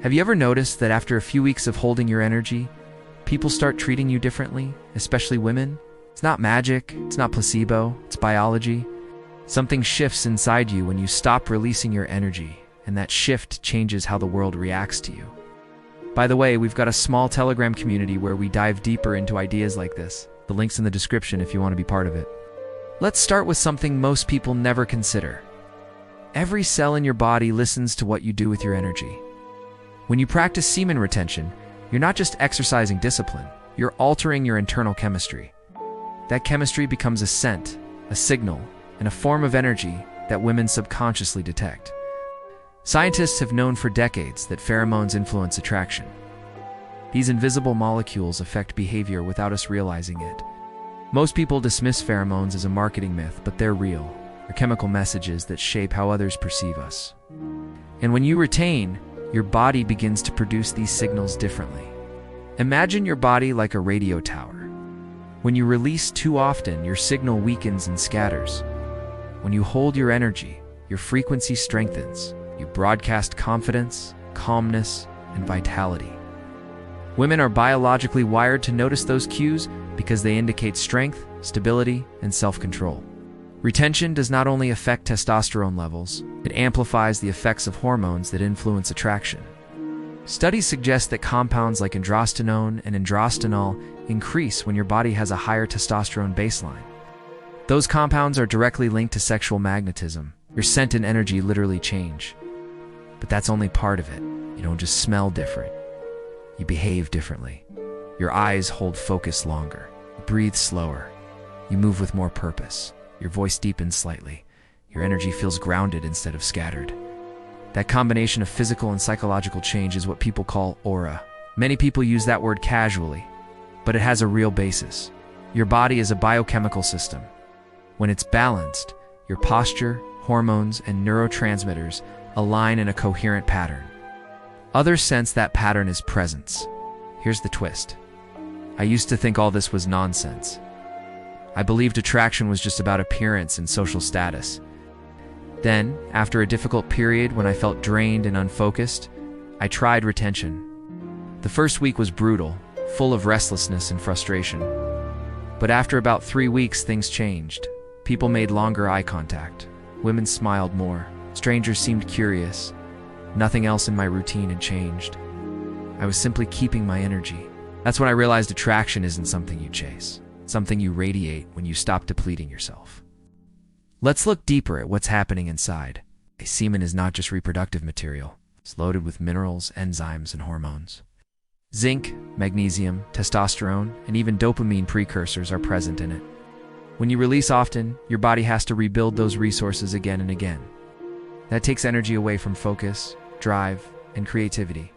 Have you ever noticed that after a few weeks of holding your energy, people start treating you differently, especially women? It's not magic, it's not placebo, it's biology. Something shifts inside you when you stop releasing your energy, and that shift changes how the world reacts to you. By the way, we've got a small Telegram community where we dive deeper into ideas like this. The link's in the description if you want to be part of it. Let's start with something most people never consider. Every cell in your body listens to what you do with your energy. When you practice semen retention, you're not just exercising discipline, you're altering your internal chemistry. That chemistry becomes a scent, a signal, and a form of energy that women subconsciously detect. Scientists have known for decades that pheromones influence attraction. These invisible molecules affect behavior without us realizing it. Most people dismiss pheromones as a marketing myth, but they're real. They're chemical messages that shape how others perceive us. And when you retain, your body begins to produce these signals differently. Imagine your body like a radio tower. When you release too often, your signal weakens and scatters. When you hold your energy, your frequency strengthens. You broadcast confidence, calmness, and vitality. Women are biologically wired to notice those cues because they indicate strength, stability, and self-control. Retention does not only affect testosterone levels, it amplifies the effects of hormones that influence attraction. Studies suggest that compounds like androstenone and androstenol increase when your body has a higher testosterone baseline. Those compounds are directly linked to sexual magnetism. Your scent and energy literally change. But that's only part of it. You don't just smell different. You behave differently. Your eyes hold focus longer. You breathe slower. You move with more purpose. Your voice deepens slightly. Your energy feels grounded instead of scattered. That combination of physical and psychological change is what people call aura. Many people use that word casually, but it has a real basis. Your body is a biochemical system. When it's balanced, your posture, hormones, and neurotransmitters align in a coherent pattern. Others sense that pattern as presence. Here's the twist. I used to think all this was nonsense. I believed attraction was just about appearance and social status. Then, after a difficult period when I felt drained and unfocused, I tried retention. The first week was brutal, full of restlessness and frustration. But after about 3 weeks, things changed. People made longer eye contact. Women smiled more. Strangers seemed curious. Nothing else in my routine had changed. I was simply keeping my energy. That's when I realized attraction isn't something you chase. It's something you radiate when you stop depleting yourself. Let's look deeper at what's happening inside. Semen is not just reproductive material. It's loaded with minerals, enzymes, and hormones. Zinc, magnesium, testosterone, and even dopamine precursors are present in it. When you release often, your body has to rebuild those resources again and again. That takes energy away from focus, drive, and creativity.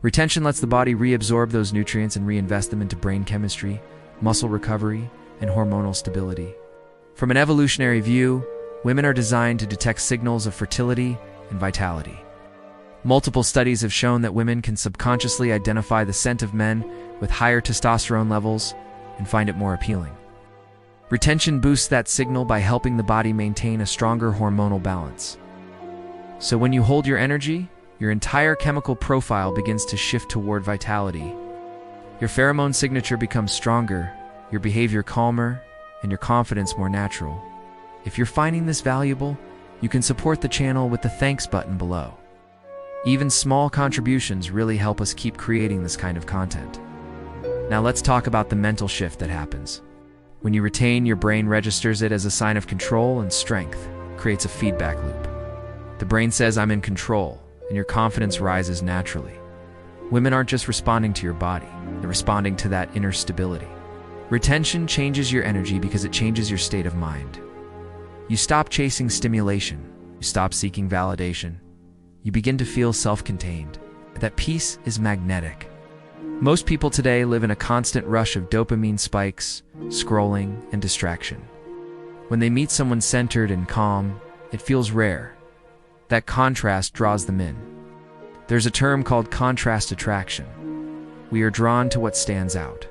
Retention lets the body reabsorb those nutrients and reinvest them into brain chemistry, muscle recovery, and hormonal stability. From an evolutionary view, women are designed to detect signals of fertility and vitality. Multiple studies have shown that women can subconsciously identify the scent of men with higher testosterone levels and find it more appealing. Retention boosts that signal by helping the body maintain a stronger hormonal balance. So when you hold your energy, your entire chemical profile begins to shift toward vitality. Your pheromone signature becomes stronger, your behavior calmer, and your confidence more natural. If you're finding this valuable, you can support the channel with the thanks button below. Even small contributions really help us keep creating this kind of content. Now let's talk about the mental shift that happens. When you retain, your brain registers it as a sign of control and strength, creates a feedback loop. The brain says, I'm in control, and your confidence rises naturally. Women aren't just responding to your body, they're responding to that inner stability. Retention changes your energy because it changes your state of mind. You stop chasing stimulation, you stop seeking validation. You begin to feel self-contained. That peace is magnetic. Most people today live in a constant rush of dopamine spikes, scrolling, and distraction. When they meet someone centered and calm, it feels rare. That contrast draws them in. There's a term called contrast attraction. We are drawn to what stands out.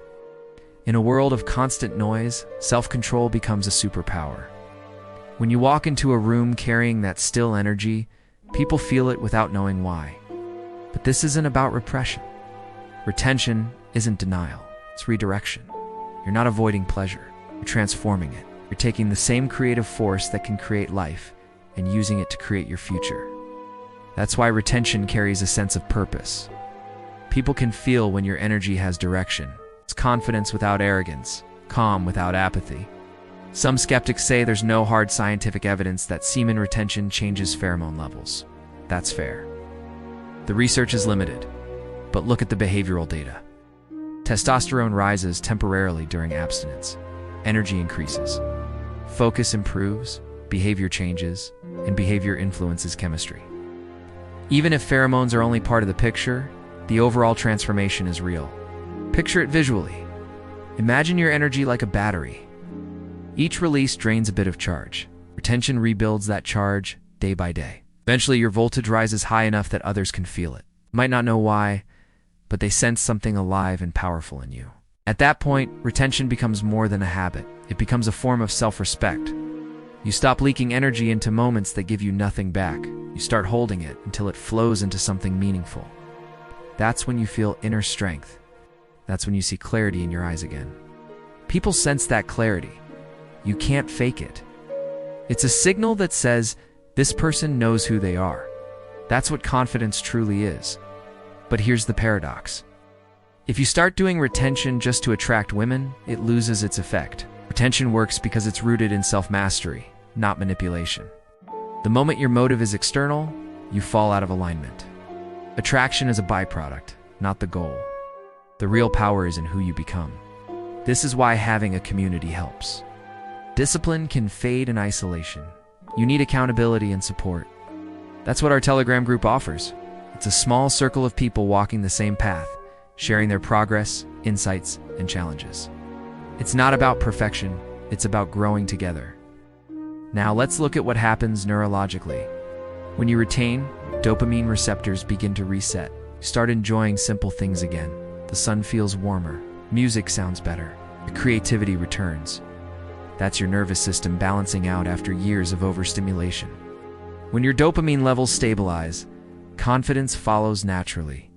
In a world of constant noise, self-control becomes a superpower. When you walk into a room carrying that still energy, people feel it without knowing why. But this isn't about repression. Retention isn't denial, it's redirection. You're not avoiding pleasure, you're transforming it. You're taking the same creative force that can create life and using it to create your future. That's why retention carries a sense of purpose. People can feel when your energy has direction. It's confidence without arrogance, calm without apathy. Some skeptics say there's no hard scientific evidence that semen retention changes pheromone levels. That's fair. The research is limited, but look at the behavioral data. Testosterone rises temporarily during abstinence. Energy increases. Focus improves, behavior changes, and behavior influences chemistry. Even if pheromones are only part of the picture, the overall transformation is real. Picture it visually. Imagine your energy like a battery. Each release drains a bit of charge. Retention rebuilds that charge day by day. Eventually, your voltage rises high enough that others can feel it. Might not know why, but they sense something alive and powerful in you. At that point, retention becomes more than a habit. It becomes a form of self-respect. You stop leaking energy into moments that give you nothing back. You start holding it until it flows into something meaningful. That's when you feel inner strength. That's when you see clarity in your eyes again. People sense that clarity. You can't fake it. It's a signal that says, this person knows who they are. That's what confidence truly is. But here's the paradox. If you start doing retention just to attract women, it loses its effect. Retention works because it's rooted in self-mastery, not manipulation. The moment your motive is external, you fall out of alignment. Attraction is a byproduct, not the goal. The real power is in who you become. This is why having a community helps. Discipline can fade in isolation. You need accountability and support. That's what our Telegram group offers. It's a small circle of people walking the same path, sharing their progress, insights, and challenges. It's not about perfection, it's about growing together. Now let's look at what happens neurologically. When you retain, dopamine receptors begin to reset. You start enjoying simple things again. The sun feels warmer, music sounds better, your creativity returns. That's your nervous system balancing out after years of overstimulation. When your dopamine levels stabilize, confidence follows naturally.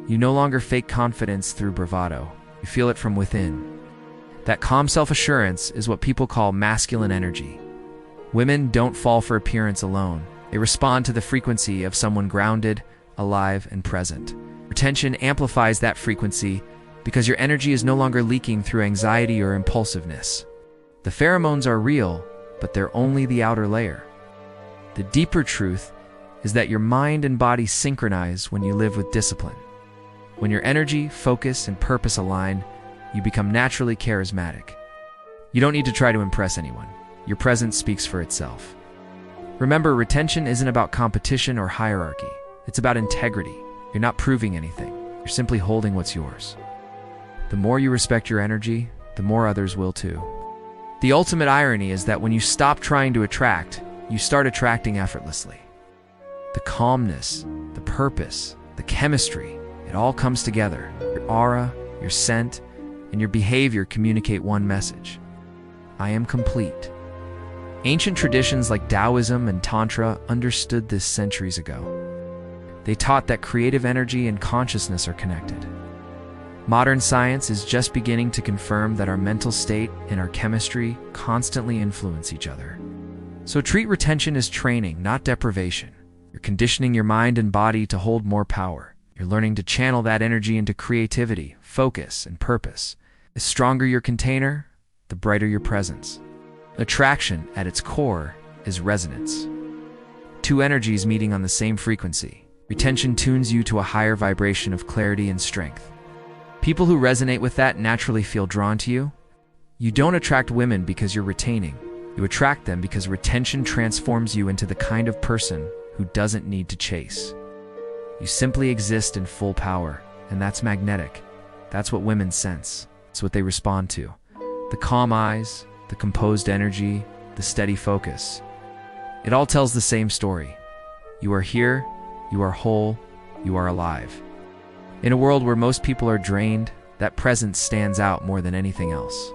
You no longer fake confidence through bravado. You feel it from within. That calm self-assurance is what people call masculine energy. Women don't fall for appearance alone. They respond to the frequency of someone grounded, alive, and present. Retention amplifies that frequency because your energy is no longer leaking through anxiety or impulsiveness. The pheromones are real, but they're only the outer layer. The deeper truth is that your mind and body synchronize when you live with discipline. When your energy, focus, and purpose align, you become naturally charismatic. You don't need to try to impress anyone. Your presence speaks for itself. Remember, retention isn't about competition or hierarchy. It's about integrity. You're not proving anything. You're simply holding what's yours. The more you respect your energy, the more others will too. The ultimate irony is that when you stop trying to attract, you start attracting effortlessly. The calmness, the purpose, the chemistry, it all comes together. Your aura, your scent, and your behavior communicate one message. I am complete. Ancient traditions like Taoism and Tantra understood this centuries ago. They taught that creative energy and consciousness are connected. Modern science is just beginning to confirm that our mental state and our chemistry constantly influence each other. So treat retention as training, not deprivation. You're conditioning your mind and body to hold more power. You're learning to channel that energy into creativity, focus, and purpose. The stronger your container, the brighter your presence. Attraction, at its core, is resonance. Two energies meeting on the same frequency. Retention tunes you to a higher vibration of clarity and strength. People who resonate with that naturally feel drawn to you. You don't attract women because you're retaining. You attract them because retention transforms you into the kind of person who doesn't need to chase. You simply exist in full power, and that's magnetic. That's what women sense. It's what they respond to. The calm eyes, the composed energy, the steady focus. It all tells the same story. You are here, you are whole, you are alive. In a world where most people are drained, that presence stands out more than anything else.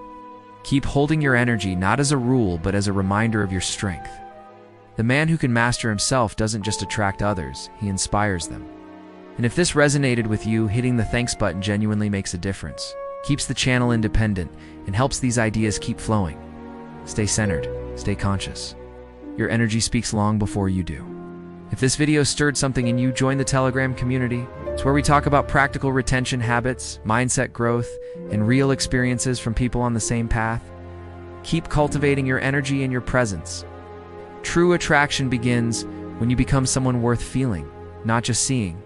Keep holding your energy not as a rule, but as a reminder of your strength. The man who can master himself doesn't just attract others, he inspires them. And if this resonated with you, hitting the thanks button genuinely makes a difference, keeps the channel independent, and helps these ideas keep flowing. Stay centered, stay conscious. Your energy speaks long before you do. If this video stirred something in you, join the Telegram community. It's where we talk about practical retention habits, mindset growth, and real experiences from people on the same path. Keep cultivating your energy and your presence. True attraction begins when you become someone worth feeling, not just seeing.